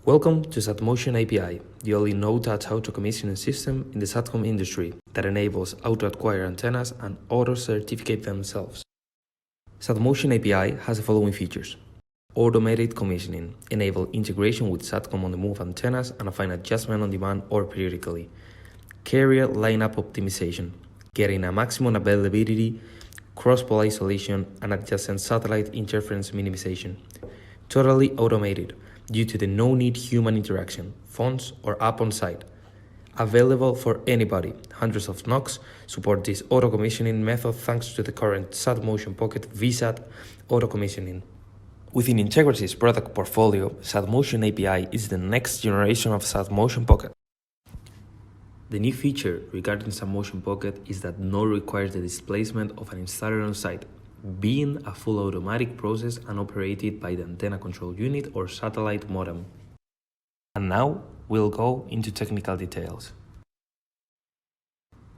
Welcome to SATMOTION API, the only no-touch auto-commissioning system in the SATCOM industry that enables auto-acquire antennas and auto-certificate themselves. SATMOTION API has the following features. Automated commissioning, enable integration with SATCOM on-the-move antennas and a fine adjustment on demand or periodically. Carrier lineup optimization, getting a maximum availability, cross-pole isolation, and adjacent satellite interference minimization. Totally automated, due to the no need human interaction, phones or app on site. Available for anybody, hundreds of NOCs support this auto-commissioning method thanks to the current SATMOTION Pocket VSAT auto-commissioning. Within Integrasys product portfolio, SATMOTION API is the next generation of SATMOTION Pocket. The new feature regarding SATMOTION Pocket is that no requires the displacement of an installer on site, being a full automatic process and operated by the antenna control unit or satellite modem. And now we'll go into technical details.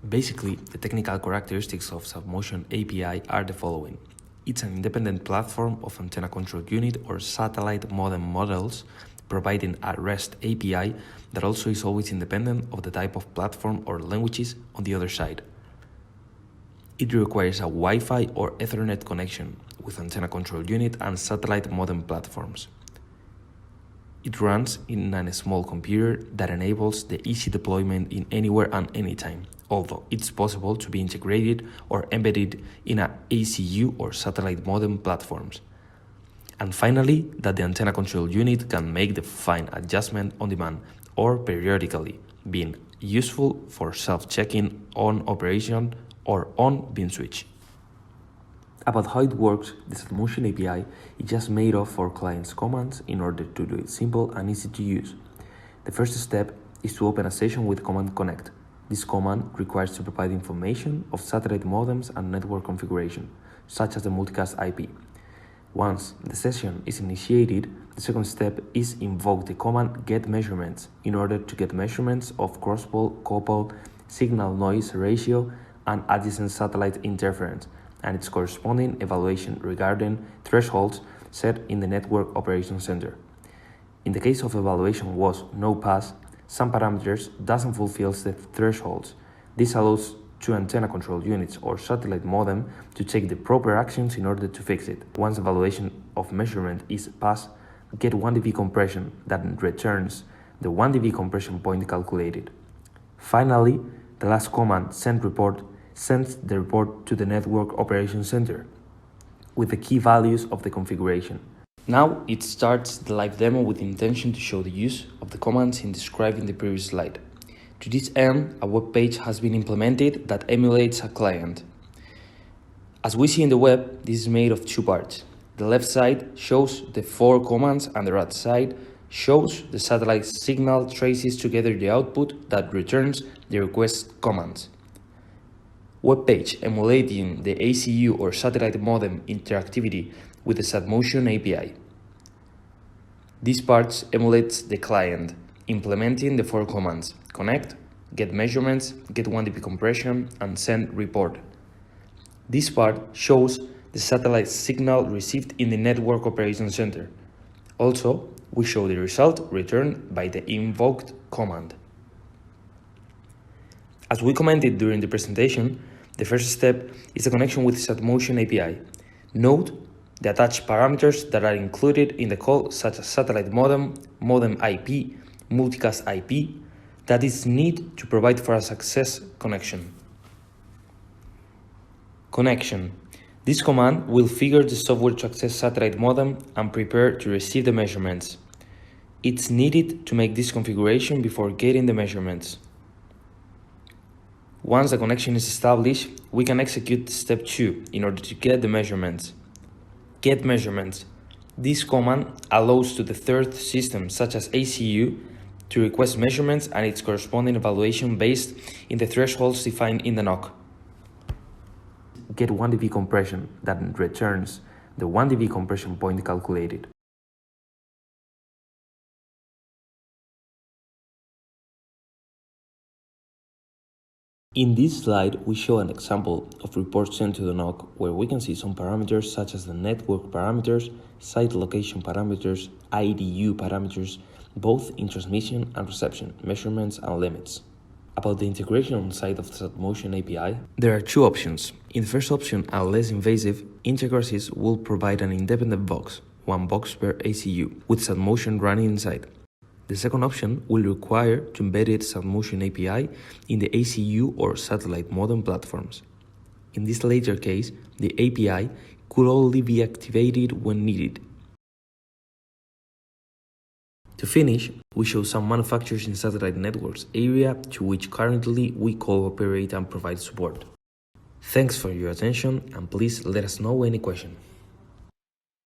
Basically, the technical characteristics of SATMOTION API are the following. It's an independent platform of antenna control unit or satellite modem models, providing a REST API that also is always independent of the type of platform or languages on the other side. It requires a Wi-Fi or Ethernet connection with antenna control unit and satellite modem platforms. It runs in a small computer that enables the easy deployment in anywhere and anytime, although it's possible to be integrated or embedded in an ACU or satellite modem platforms. And finally, that the antenna control unit can make the fine adjustment on demand or periodically, being useful for self-checking on operation or on beam switch. About how it works, the SATMOTION API is just made of for clients' commands in order to do it simple and easy to use. The first step is to open a session with command connect. This command requires to provide information of satellite modems and network configuration, such as the multicast IP. Once the session is initiated, the second step is invoke the command get measurements in order to get measurements of cross-pole, co-pole, signal noise ratio, and adjacent satellite interference, and its corresponding evaluation regarding thresholds set in the Network Operations Center. In the case of evaluation was no pass, some parameters doesn't fulfill the thresholds. This allows two antenna control units or satellite modem to take the proper actions in order to fix it. Once evaluation of measurement is passed, get 1 dB compression that returns the 1 dB compression point calculated. Finally, the last command send report sends the report to the Network Operations Center with the key values of the configuration. Now it starts the live demo with the intention to show the use of the commands described in the previous slide. To this end, a web page has been implemented that emulates a client. As we see in the web, this is made of two parts. The left side shows the 4 commands and the right side shows the satellite signal traces together the output that returns the request commands. Web page emulating the ACU or satellite modem interactivity with the SATMOTION API. This part emulates the client, implementing the 4 commands: connect, get measurements, get 1 dB compression, and send report. This part shows the satellite signal received in the Network Operations Center. Also, we show the result returned by the invoked command. As we commented during the presentation, the first step is the connection with SATMOTION API. Note the attached parameters that are included in the call, such as satellite modem, modem IP, multicast IP, that is needed to provide for a success connection. Connection. This command will figure the software to access satellite modem and prepare to receive the measurements. It's needed to make this configuration before getting the measurements. Once the connection is established, we can execute step 2 in order to get the measurements. Get measurements. This command allows to the third system, such as ACU, to request measurements and its corresponding evaluation based in the thresholds defined in the NOC. Get 1 dB compression that returns the 1 dB compression point calculated. In this slide, we show an example of reports sent to the NOC where we can see some parameters such as the network parameters, site location parameters, IDU parameters, both in transmission and reception, measurements and limits. About the integration on site of the SATMOTION API, there are two options. In the first option, and less invasive, Integrasys will provide an independent box, one box per ACU, with SATMOTION running inside. The second option will require to embed its SATMOTION API in the ACU or satellite modem platforms. In this later case, the API could only be activated when needed. To finish, we show some manufacturers in satellite networks area to which currently we cooperate and provide support. Thanks for your attention, and please let us know any question.